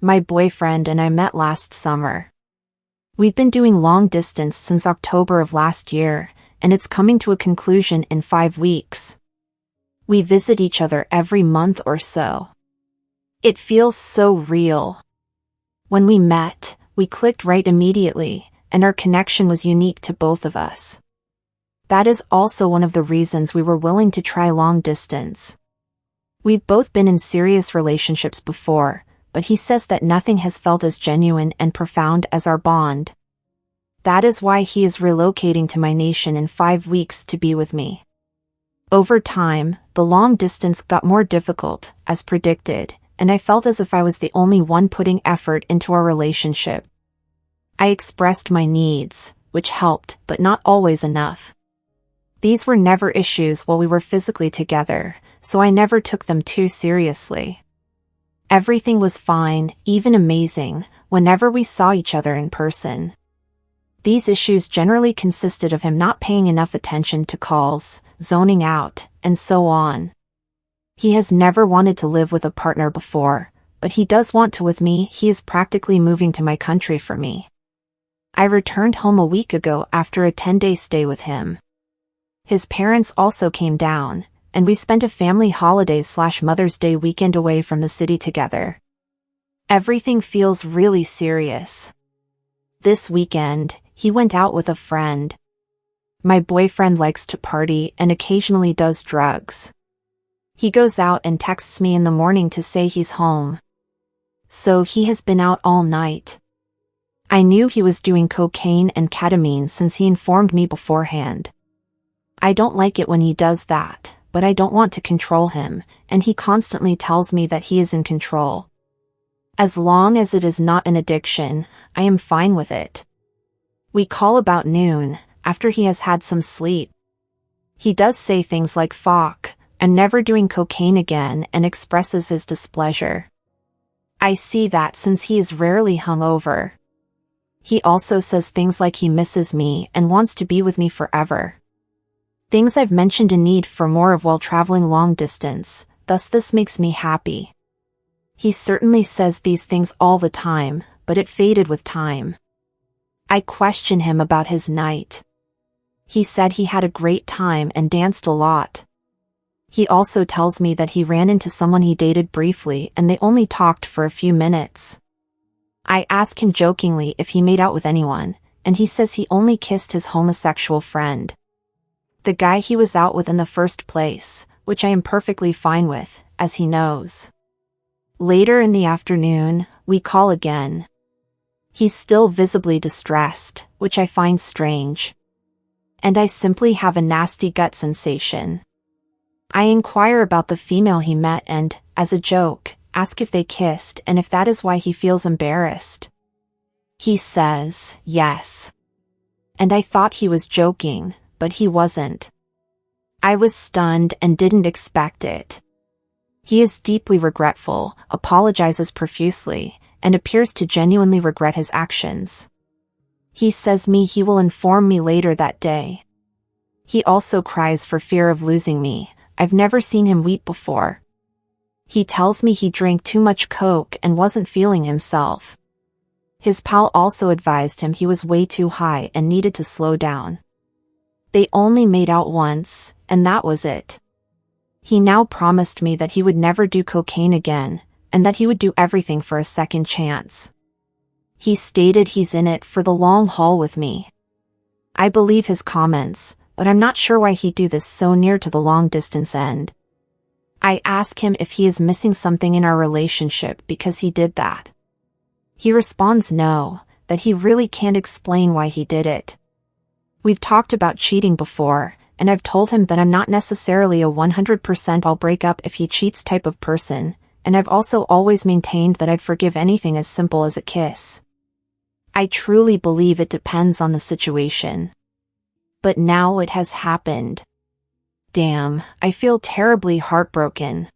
My boyfriend and I met last summer. We've been doing long distance since October of last year, and it's coming to a conclusion in 5 weeks. We visit each other every month or so. It feels so real. When we met, we clicked right immediately, and our connection was unique to both of us. That is also one of the reasons we were willing to try long distance. We've both been in serious relationships before, but he says that nothing has felt as genuine and profound as our bond. That is why he is relocating to my nation in 5 weeks to be with me. Over time, the long distance got more difficult, as predicted, and I felt as if I was the only one putting effort into our relationship. I expressed my needs, which helped, but not always enough. These were never issues while we were physically together, so I never took them too seriously. Everything was fine, even amazing, whenever we saw each other in person. These issues generally consisted of him not paying enough attention to calls, zoning out, and so on. He has never wanted to live with a partner before, but he does want to with me. He is practically moving to my country for me. I returned home a week ago after a 10-day stay with him. His parents also came down, and we spent a family holiday/Mother's Day weekend away from the city together. Everything feels really serious. This weekend, he went out with a friend. My boyfriend likes to party and occasionally does drugs. He goes out and texts me in the morning to say he's home. So he has been out all night. I knew he was doing cocaine and ketamine since he informed me beforehand. I don't like it when he does that, but I don't want to control him, and he constantly tells me that he is in control. As long as it is not an addiction, I am fine with it. We call about noon, after he has had some sleep. He does say things like "fuck," "I'm never doing cocaine again," and expresses his displeasure. I see that since he is rarely hungover. He also says things like he misses me and wants to be with me forever. Things I've mentioned a need for more of while traveling long distance, thus this makes me happy. He certainly says these things all the time, but it faded with time. I question him about his night. He said he had a great time and danced a lot. He also tells me that he ran into someone he dated briefly and they only talked for a few minutes. I ask him jokingly if he made out with anyone, and he says he only kissed his homosexual friend. The guy he was out with in the first place, which I am perfectly fine with, as he knows. Later in the afternoon, we call again. He's still visibly distressed, which I find strange. And I simply have a nasty gut sensation. I inquire about the female he met and, as a joke, ask if they kissed and if that is why he feels embarrassed. He says, yes. And I thought he was joking, but he wasn't. I was stunned and didn't expect it. He is deeply regretful, apologizes profusely, and appears to genuinely regret his actions. He says he will inform me later that day. He also cries for fear of losing me. I've never seen him weep before. He tells me he drank too much coke and wasn't feeling himself. His pal also advised him he was way too high and needed to slow down. They only made out once, and that was it. He now promised me that he would never do cocaine again, and that he would do everything for a second chance. He stated he's in it for the long haul with me. I believe his comments, but I'm not sure why he'd do this so near to the long-distance end. I ask him if he is missing something in our relationship because he did that. He responds no, that he really can't explain why he did it. We've talked about cheating before, and I've told him that I'm not necessarily a 100% I'll break up if he cheats type of person, and I've also always maintained that I'd forgive anything as simple as a kiss. I truly believe it depends on the situation. But now it has happened. Damn, I feel terribly heartbroken.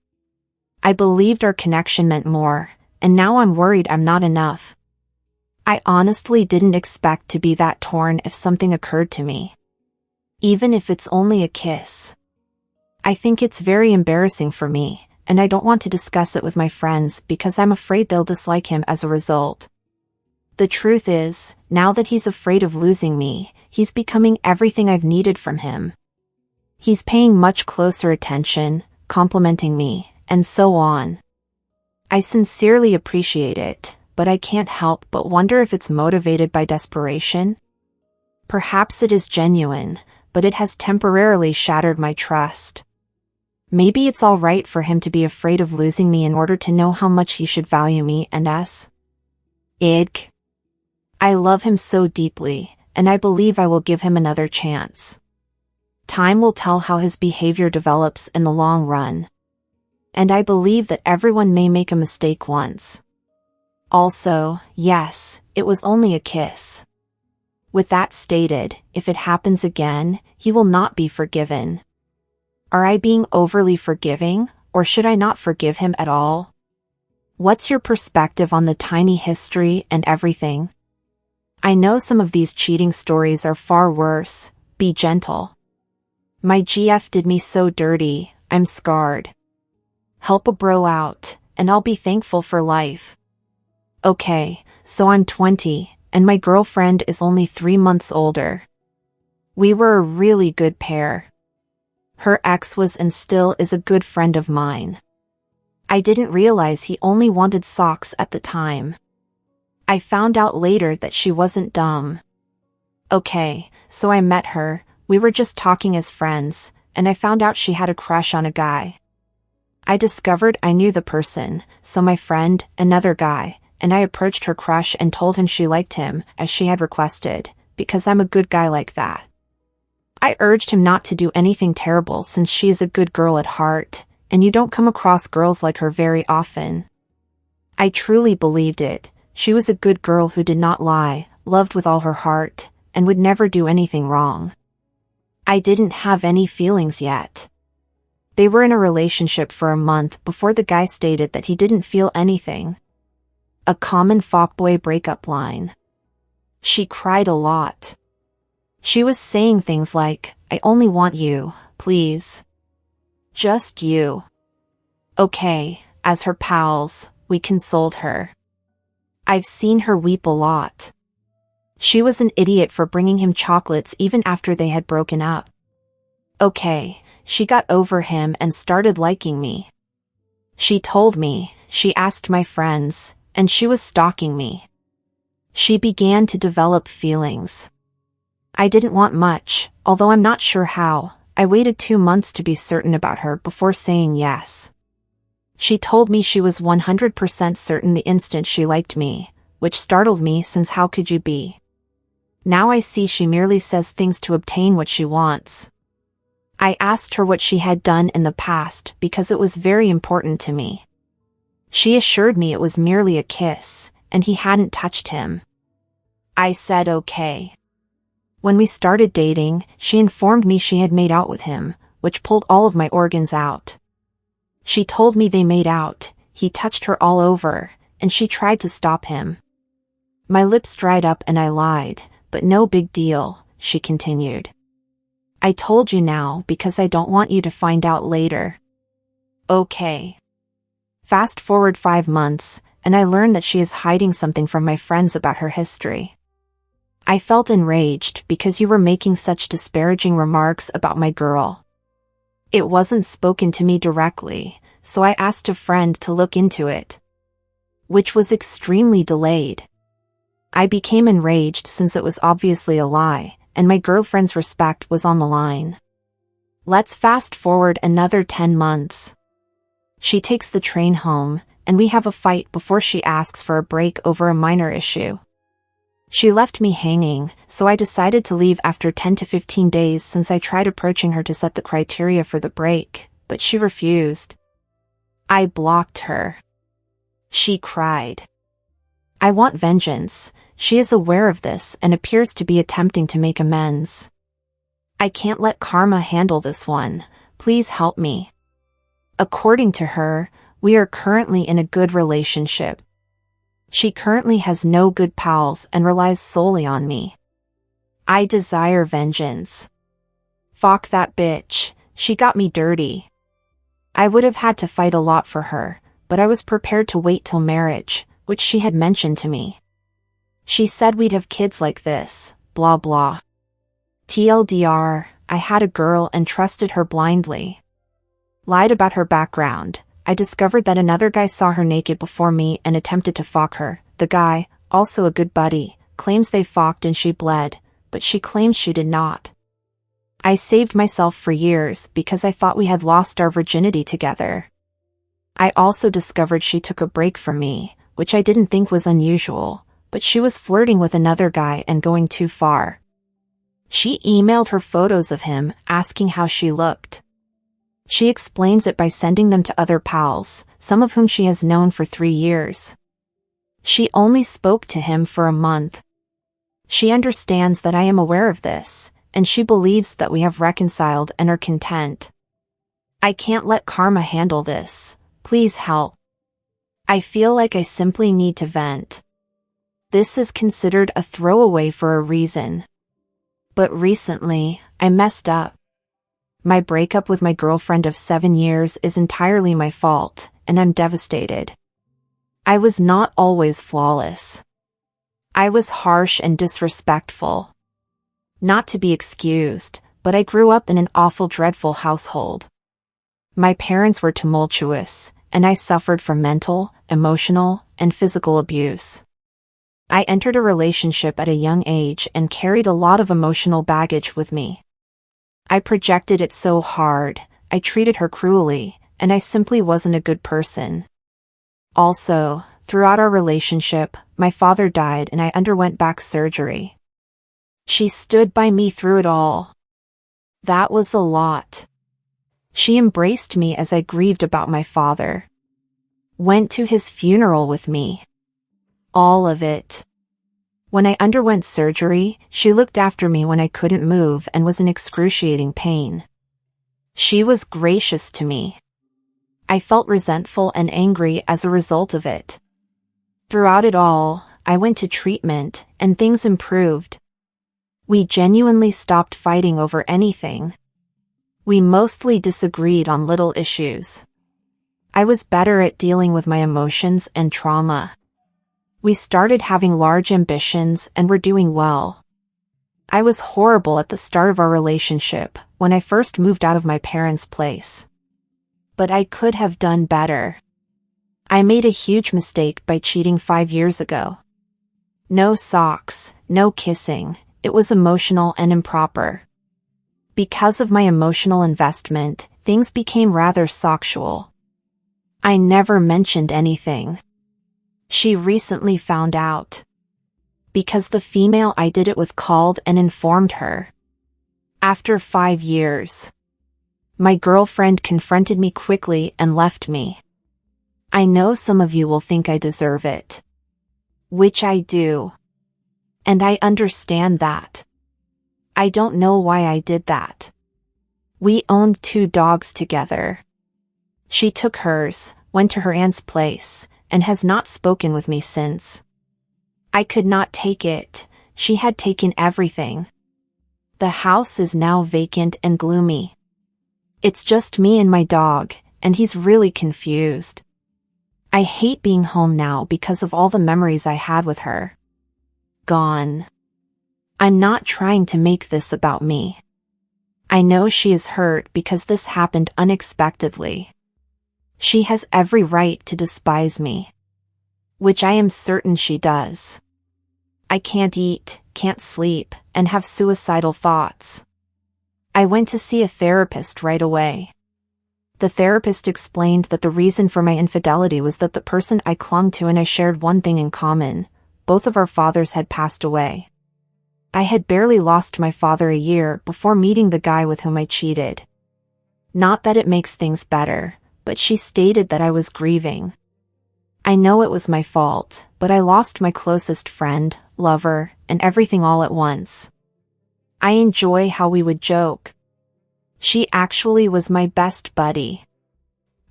I believed our connection meant more, and now I'm worried I'm not enough. I honestly didn't expect to be that torn if something occurred to me. Even if it's only a kiss. I think it's very embarrassing for me, and I don't want to discuss it with my friends because I'm afraid they'll dislike him as a result. The truth is, now that he's afraid of losing me, he's becoming everything I've needed from him. He's paying much closer attention, complimenting me, and so on. I sincerely appreciate it, but I can't help but wonder if it's motivated by desperation. Perhaps it is genuine, but it has temporarily shattered my trust. Maybe it's all right for him to be afraid of losing me in order to know how much he should value me and us. Ig. I love him so deeply, and I believe I will give him another chance. Time will tell how his behavior develops in the long run. And I believe that everyone may make a mistake once. Also, yes, it was only a kiss. With that stated, if it happens again, he will not be forgiven. Are I being overly forgiving, or should I not forgive him at all? What's your perspective on the tiny history and everything? I know some of these cheating stories are far worse. Be gentle. My GF did me so dirty, I'm scarred. Help a bro out, and I'll be thankful for life. Okay, so I'm 20, and my girlfriend is only 3 months older. We were a really good pair. Her ex was and still is a good friend of mine. I didn't realize he only wanted socks at the time. I found out later that she wasn't dumb. Okay, so I met her, we were just talking as friends, and I found out she had a crush on a guy. I discovered I knew the person, so my friend, another guy, and I approached her crush and told him she liked him, as she had requested, because I'm a good guy like that. I urged him not to do anything terrible since she is a good girl at heart, and you don't come across girls like her very often. I truly believed it. She was a good girl who did not lie, loved with all her heart, and would never do anything wrong. I didn't have any feelings yet. They were in a relationship for a month before the guy stated that he didn't feel anything. A common fuckboy breakup line. She cried a lot. She was saying things like, I only want you, please. Just you. Okay, as her pals, we consoled her. I've seen her weep a lot. She was an idiot for bringing him chocolates even after they had broken up. Okay, she got over him and started liking me. She told me, she asked my friends, and she was stalking me. She began to develop feelings. I didn't want much, although I'm not sure how. I waited 2 months to be certain about her before saying yes. She told me she was 100% certain the instant she liked me, which startled me since how could you be? Now I see she merely says things to obtain what she wants. I asked her what she had done in the past because it was very important to me. She assured me it was merely a kiss, and he hadn't touched him. I said okay. When we started dating, she informed me she had made out with him, which pulled all of my organs out. She told me they made out, he touched her all over, and she tried to stop him. My lips dried up and I lied, but no big deal, she continued. I told you now because I don't want you to find out later. Okay. Fast forward 5 months, and I learned that she is hiding something from my friends about her history. I felt enraged because you were making such disparaging remarks about my girl. It wasn't spoken to me directly, so I asked a friend to look into it, which was extremely delayed. I became enraged since it was obviously a lie, and my girlfriend's respect was on the line. Let's fast forward another 10 months. She takes the train home, and we have a fight before she asks for a break over a minor issue. She left me hanging, so I decided to leave after 10 to 15 days since I tried approaching her to set the criteria for the break, but she refused. I blocked her. She cried. I want vengeance. She is aware of this and appears to be attempting to make amends. I can't let karma handle this one. Please help me. According to her, we are currently in a good relationship. She currently has no good pals and relies solely on me. I desire vengeance. Fuck that bitch. She got me dirty. I would have had to fight a lot for her, but I was prepared to wait till marriage, which she had mentioned to me. She said we'd have kids like this, blah blah. TLDR, I had a girl and trusted her blindly. Lied about her background. I discovered that another guy saw her naked before me and attempted to fuck her. The guy, also a good buddy, claims they fucked and she bled, but she claims she did not. I saved myself for years because I thought we had lost our virginity together. I also discovered she took a break from me, which I didn't think was unusual, but she was flirting with another guy and going too far. She emailed her photos of him, asking how she looked. She explains it by sending them to other pals, some of whom she has known for 3 years. She only spoke to him for a month. She understands that I am aware of this, and she believes that we have reconciled and are content. I can't let karma handle this. Please help. I feel like I simply need to vent. This is considered a throwaway for a reason. But recently, I messed up. My breakup with my girlfriend of 7 years is entirely my fault, and I'm devastated. I was not always flawless. I was harsh and disrespectful. Not to be excused, but I grew up in an awful, dreadful household. My parents were tumultuous, and I suffered from mental, emotional, and physical abuse. I entered a relationship at a young age and carried a lot of emotional baggage with me. I projected it so hard, I treated her cruelly, and I simply wasn't a good person. Also, throughout our relationship, my father died and I underwent back surgery. She stood by me through it all. That was a lot. She embraced me as I grieved about my father. Went to his funeral with me. All of it. When I underwent surgery, she looked after me when I couldn't move and was in excruciating pain. She was gracious to me. I felt resentful and angry as a result of it. Throughout it all, I went to treatment, and things improved. We genuinely stopped fighting over anything. We mostly disagreed on little issues. I was better at dealing with my emotions and trauma. We started having large ambitions and were doing well. I was horrible at the start of our relationship, when I first moved out of my parents' place. But I could have done better. I made a huge mistake by cheating 5 years ago. No socks, no kissing, it was emotional and improper. Because of my emotional investment, things became rather sexual. I never mentioned anything. She recently found out. Because the female I did it with called and informed her. After 5 years. My girlfriend confronted me quickly and left me. I know some of you will think I deserve it. Which I do. And I understand that. I don't know why I did that. We owned 2 dogs together. She took hers, went to her aunt's place, and has not spoken with me since. I could not take it. She had taken everything. The house is now vacant and gloomy. It's just me and my dog, and he's really confused. I hate being home now because of all the memories I had with her. Gone. I'm not trying to make this about me. I know she is hurt because this happened unexpectedly. She has every right to despise me. Which I am certain she does. I can't eat, can't sleep, and have suicidal thoughts. I went to see a therapist right away. The therapist explained that the reason for my infidelity was that the person I clung to and I shared one thing in common: both of our fathers had passed away. I had barely lost my father a year before meeting the guy with whom I cheated. Not that it makes things better, but she stated that I was grieving. I know it was my fault, but I lost my closest friend, lover, and everything all at once. I enjoy how we would joke. She actually was my best buddy.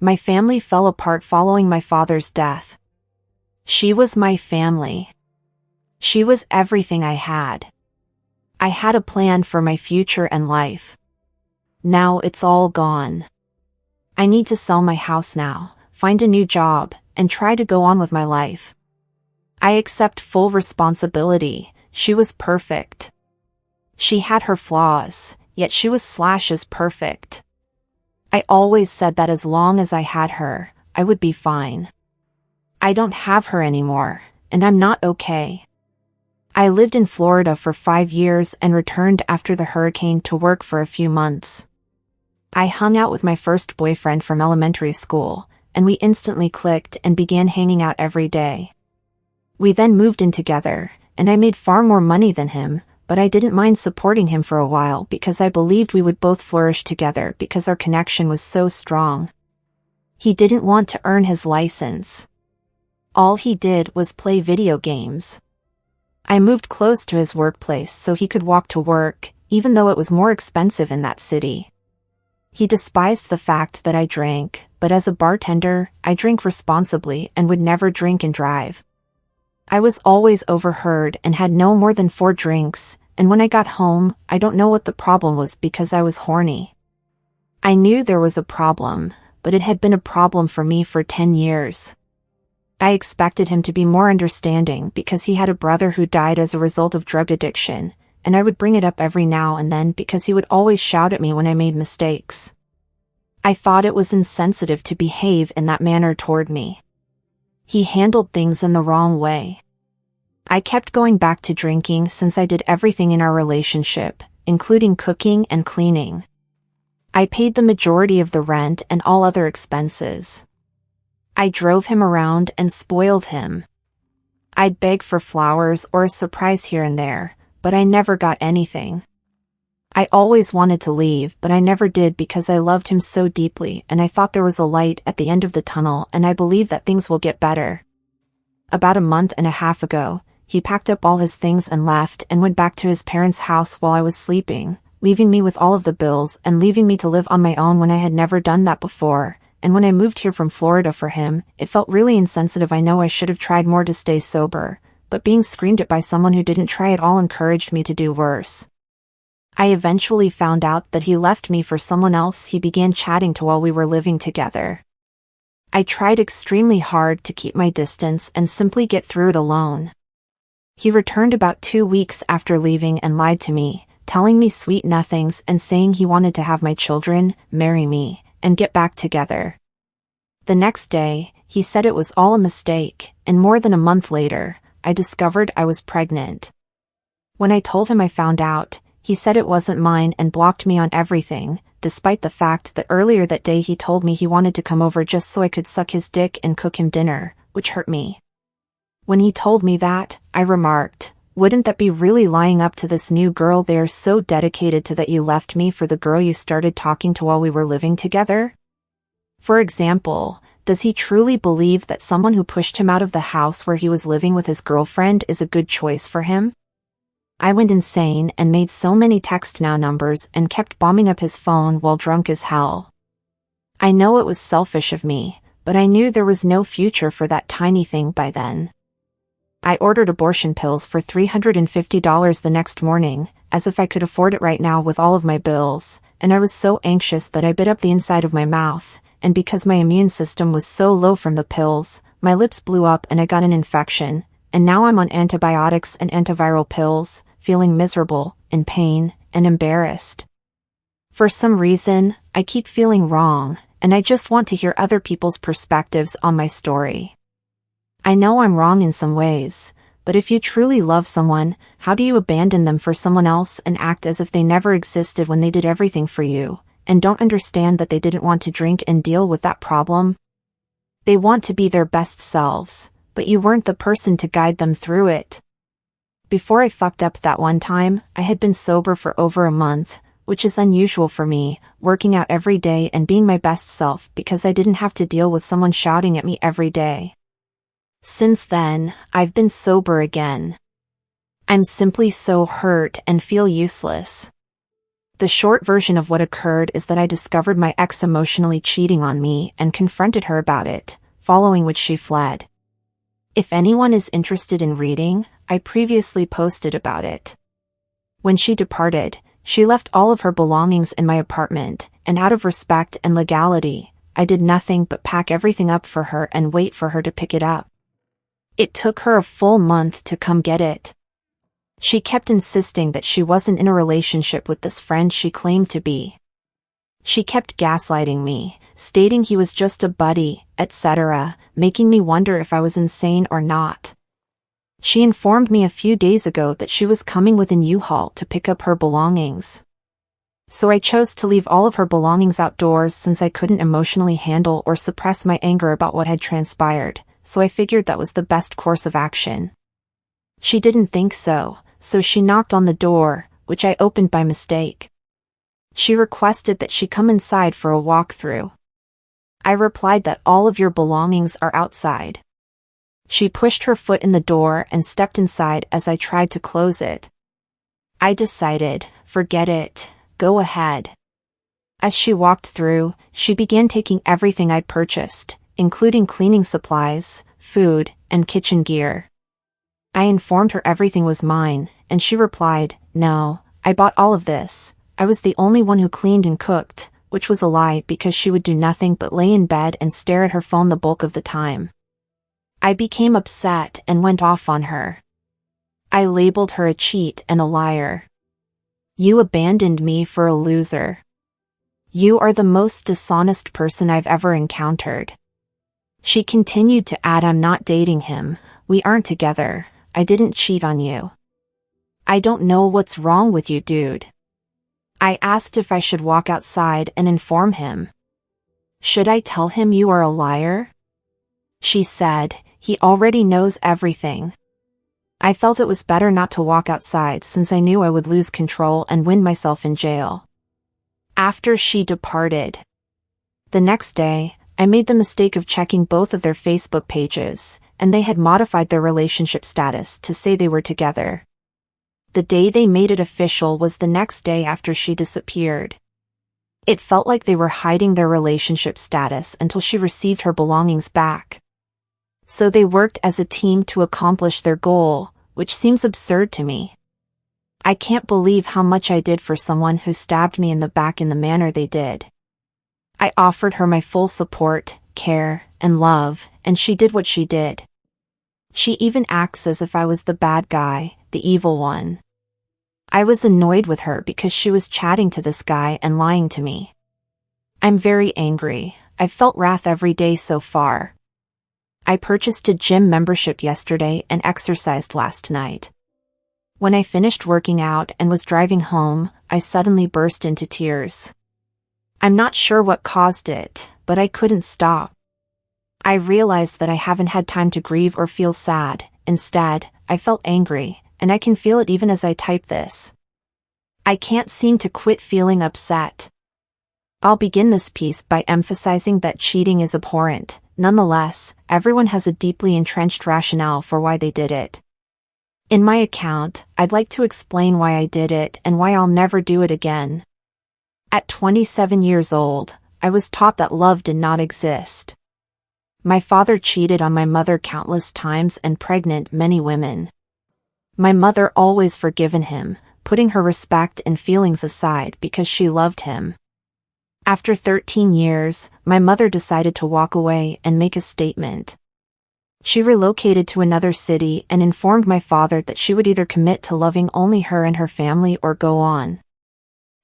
My family fell apart following my father's death. She was my family. She was everything I had. I had a plan for my future and life. Now it's all gone. I need to sell my house now, find a new job, and try to go on with my life. I accept full responsibility. She was perfect. She had her flaws, yet she was / perfect. I always said that as long as I had her, I would be fine. I don't have her anymore, and I'm not okay. I lived in Florida for 5 years and returned after the hurricane to work for a few months. I hung out with my first boyfriend from elementary school, and we instantly clicked and began hanging out every day. We then moved in together, and I made far more money than him, but I didn't mind supporting him for a while because I believed we would both flourish together because our connection was so strong. He didn't want to earn his license. All he did was play video games. I moved close to his workplace so he could walk to work, even though it was more expensive in that city. He despised the fact that I drank, but as a bartender, I drink responsibly and would never drink and drive. I was always overheard and had no more than 4 drinks, and when I got home, I don't know what the problem was because I was horny. I knew there was a problem, but it had been a problem for me for 10 years. I expected him to be more understanding because he had a brother who died as a result of drug addiction, and I would bring it up every now and then because he would always shout at me when I made mistakes. I thought it was insensitive to behave in that manner toward me. He handled things in the wrong way. I kept going back to drinking since I did everything in our relationship, including cooking and cleaning. I paid the majority of the rent and all other expenses. I drove him around and spoiled him. I'd beg for flowers or a surprise here and there, but I never got anything. I always wanted to leave, but I never did because I loved him so deeply and I thought there was a light at the end of the tunnel and I believed that things will get better. About a month and a half ago, he packed up all his things and left and went back to his parents' house while I was sleeping, leaving me with all of the bills and leaving me to live on my own when I had never done that before. And when I moved here from Florida for him, it felt really insensitive. I know I should have tried more to stay sober, but being screamed at by someone who didn't try at all encouraged me to do worse. I eventually found out that he left me for someone else he began chatting to while we were living together. I tried extremely hard to keep my distance and simply get through it alone. He returned about 2 weeks after leaving and lied to me, telling me sweet nothings and saying he wanted to have my children, marry me, and get back together. The next day, he said it was all a mistake, and more than a month later, I discovered I was pregnant. When I told him I found out, he said it wasn't mine and blocked me on everything, despite the fact that earlier that day he told me he wanted to come over just so I could suck his dick and cook him dinner, which hurt me. When he told me that, I remarked, "Wouldn't that be really lying up to this new girl they're so dedicated to that you left me for the girl you started talking to while we were living together?" For example, does he truly believe that someone who pushed him out of the house where he was living with his girlfriend is a good choice for him? I went insane and made so many text now numbers and kept bombing up his phone while drunk as hell. I know it was selfish of me, but I knew there was no future for that tiny thing by then. I ordered abortion pills for $350 the next morning, as if I could afford it right now with all of my bills, and I was so anxious that I bit up the inside of my mouth, and because my immune system was so low from the pills, my lips blew up and I got an infection, and now I'm on antibiotics and antiviral pills, feeling miserable, in pain, and embarrassed. For some reason, I keep feeling wrong, and I just want to hear other people's perspectives on my story. I know I'm wrong in some ways, but if you truly love someone, how do you abandon them for someone else and act as if they never existed when they did everything for you, and don't understand that they didn't want to drink and deal with that problem? They want to be their best selves, but you weren't the person to guide them through it. Before I fucked up that one time, I had been sober for over a month, which is unusual for me, working out every day and being my best self because I didn't have to deal with someone shouting at me every day. Since then, I've been sober again. I'm simply so hurt and feel useless. The short version of what occurred is that I discovered my ex emotionally cheating on me and confronted her about it, following which she fled. If anyone is interested in reading, I previously posted about it. When she departed, she left all of her belongings in my apartment, and out of respect and legality, I did nothing but pack everything up for her and wait for her to pick it up. It took her a full month to come get it. She kept insisting that she wasn't in a relationship with this friend she claimed to be. She kept gaslighting me, stating he was just a buddy, etc., making me wonder if I was insane or not. She informed me a few days ago that she was coming with an U-Haul to pick up her belongings. So I chose to leave all of her belongings outdoors since I couldn't emotionally handle or suppress my anger about what had transpired, so I figured that was the best course of action. She didn't think so, so she knocked on the door, which I opened by mistake. She requested that she come inside for a walkthrough. I replied that all of your belongings are outside. She pushed her foot in the door and stepped inside as I tried to close it. I decided, forget it, go ahead. As she walked through, she began taking everything I'd purchased, including cleaning supplies, food, and kitchen gear. I informed her everything was mine, and she replied, no, I bought all of this. I was the only one who cleaned and cooked, which was a lie because she would do nothing but lay in bed and stare at her phone the bulk of the time. I became upset and went off on her. I labeled her a cheat and a liar. You abandoned me for a loser. You are the most dishonest person I've ever encountered. She continued to add, I'm not dating him, we aren't together, I didn't cheat on you. I don't know what's wrong with you, dude. I asked if I should walk outside and inform him. Should I tell him you are a liar? She said, he already knows everything. I felt it was better not to walk outside since I knew I would lose control and wind myself in jail. After she departed. The next day, I made the mistake of checking both of their Facebook pages, and they had modified their relationship status to say they were together. The day they made it official was the next day after she disappeared. It felt like they were hiding their relationship status until she received her belongings back. So they worked as a team to accomplish their goal, which seems absurd to me. I can't believe how much I did for someone who stabbed me in the back in the manner they did. I offered her my full support, care, and love, and she did what she did. She even acts as if I was the bad guy, the evil one. I was annoyed with her because she was chatting to this guy and lying to me. I'm very angry. I've felt wrath every day so far. I purchased a gym membership yesterday and exercised last night. When I finished working out and was driving home, I suddenly burst into tears. I'm not sure what caused it, but I couldn't stop. I realized that I haven't had time to grieve or feel sad. Instead, I felt angry, and I can feel it even as I type this. I can't seem to quit feeling upset. I'll begin this piece by emphasizing that cheating is abhorrent. Nonetheless, everyone has a deeply entrenched rationale for why they did it. In my account, I'd like to explain why I did it and why I'll never do it again. At 27 years old, I was taught that love did not exist. My father cheated on my mother countless times and pregnant many women. My mother always forgiven him, putting her respect and feelings aside because she loved him. After 13 years, my mother decided to walk away and make a statement. She relocated to another city and informed my father that she would either commit to loving only her and her family or go on.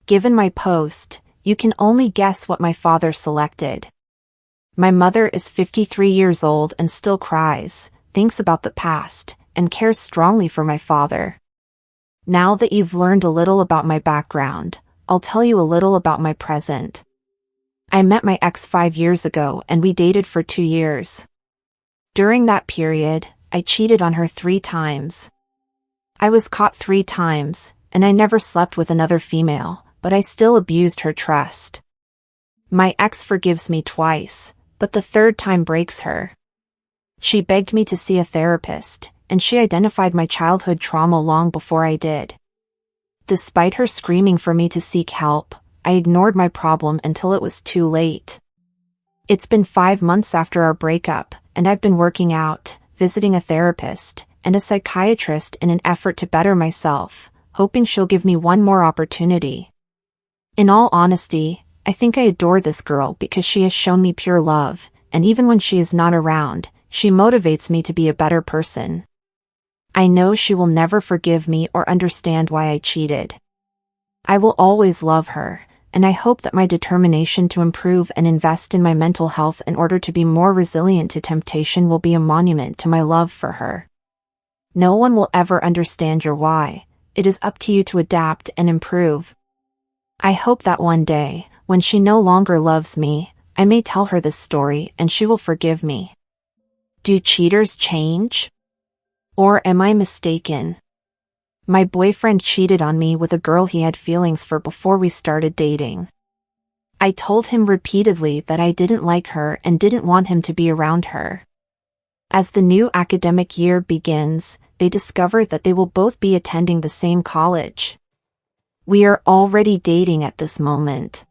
Given my post, you can only guess what my father selected. My mother is 53 years old and still cries, thinks about the past, and cares strongly for my father. Now that you've learned a little about my background, I'll tell you a little about my present. I met my ex 5 years ago and we dated for 2 years. During that period, I cheated on her 3 times. I was caught 3 times, and I never slept with another female, but I still abused her trust. My ex forgives me twice, but the 3rd time breaks her. She begged me to see a therapist, and she identified my childhood trauma long before I did. Despite her screaming for me to seek help, I ignored my problem until it was too late. It's been 5 months after our breakup, and I've been working out, visiting a therapist, and a psychiatrist in an effort to better myself, hoping she'll give me one more opportunity. In all honesty, I think I adore this girl because she has shown me pure love, and even when she is not around, she motivates me to be a better person. I know she will never forgive me or understand why I cheated. I will always love her, and I hope that my determination to improve and invest in my mental health in order to be more resilient to temptation will be a monument to my love for her. No one will ever understand your why. It is up to you to adapt and improve. I hope that one day, when she no longer loves me, I may tell her this story and she will forgive me. Do cheaters change? Or am I mistaken? My boyfriend cheated on me with a girl he had feelings for before we started dating. I told him repeatedly that I didn't like her and didn't want him to be around her. As the new academic year begins, they discover that they will both be attending the same college. We are already dating at this moment.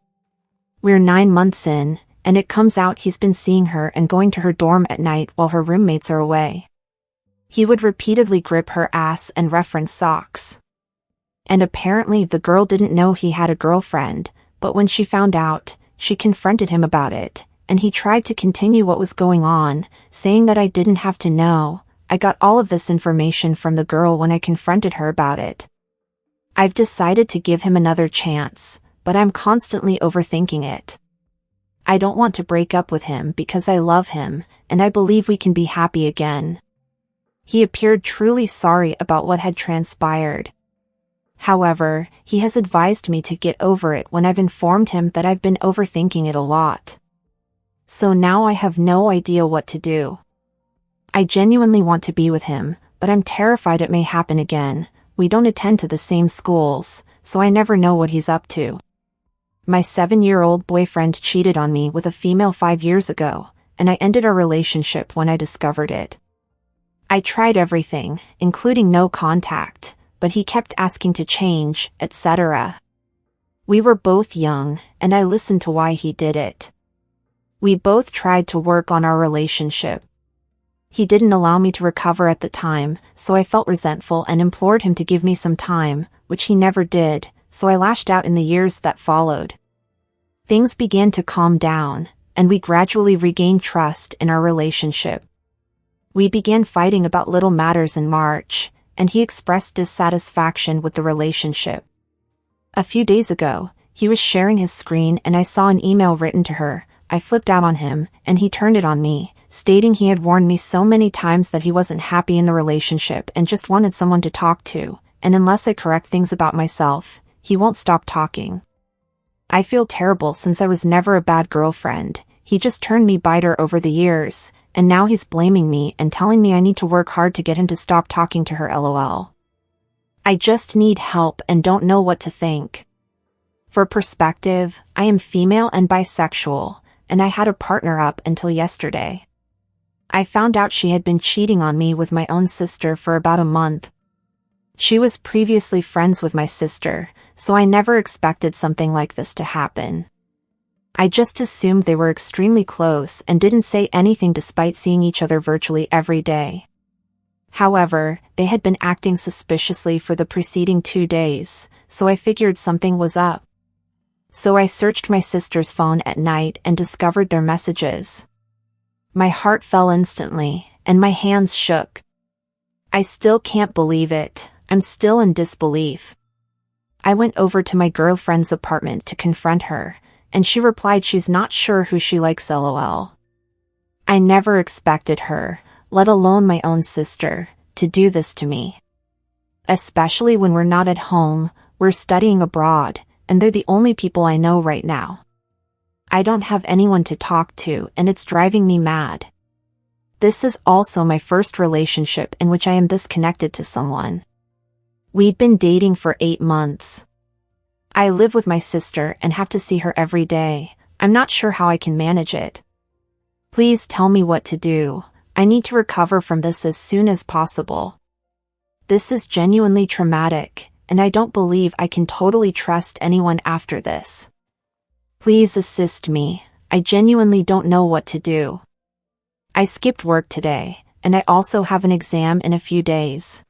We're 9 months in, and it comes out he's been seeing her and going to her dorm at night while her roommates are away. He would repeatedly grip her ass and reference socks. And apparently the girl didn't know he had a girlfriend, but when she found out, she confronted him about it, and he tried to continue what was going on, saying that I didn't have to know. I got all of this information from the girl when I confronted her about it. I've decided to give him another chance, but I'm constantly overthinking it. I don't want to break up with him because I love him, and I believe we can be happy again. He appeared truly sorry about what had transpired. However, he has advised me to get over it when I've informed him that I've been overthinking it a lot. So now I have no idea what to do. I genuinely want to be with him, but I'm terrified it may happen again. We don't attend to the same schools, so I never know what he's up to. My 7-year-old boyfriend cheated on me with a female 5 years ago, and I ended our relationship when I discovered it. I tried everything, including no contact, but he kept asking to change, etc. We were both young, and I listened to why he did it. We both tried to work on our relationship. He didn't allow me to recover at the time, so I felt resentful and implored him to give me some time, which he never did, so I lashed out in the years that followed. Things began to calm down, and we gradually regained trust in our relationship. We began fighting about little matters in March, and he expressed dissatisfaction with the relationship. A few days ago, he was sharing his screen and I saw an email written to her. I flipped out on him, and he turned it on me, stating he had warned me so many times that he wasn't happy in the relationship and just wanted someone to talk to, and unless I correct things about myself, he won't stop talking. I feel terrible since I was never a bad girlfriend. He just turned me bitter over the years, and now he's blaming me and telling me I need to work hard to get him to stop talking to her, lol. I just need help and don't know what to think. For perspective, I am female and bisexual, and I had a partner up until yesterday. I found out she had been cheating on me with my own sister for about a month. She was previously friends with my sister, so I never expected something like this to happen. I just assumed they were extremely close and didn't say anything despite seeing each other virtually every day. However, they had been acting suspiciously for the preceding 2 days, so I figured something was up. So I searched my sister's phone at night and discovered their messages. My heart fell instantly, and my hands shook. I still can't believe it. I'm still in disbelief. I went over to my girlfriend's apartment to confront her, and she replied she's not sure who she likes, lol. I never expected her, let alone my own sister, to do this to me. Especially when we're not at home, we're studying abroad, and they're the only people I know right now. I don't have anyone to talk to, and it's driving me mad. This is also my first relationship in which I am this connected to someone. We'd been dating for 8 months. I live with my sister and have to see her every day. I'm not sure how I can manage it. Please tell me what to do. I need to recover from this as soon as possible. This is genuinely traumatic, and I don't believe I can totally trust anyone after this. Please assist me. I genuinely don't know what to do. I skipped work today, and I also have an exam in a few days.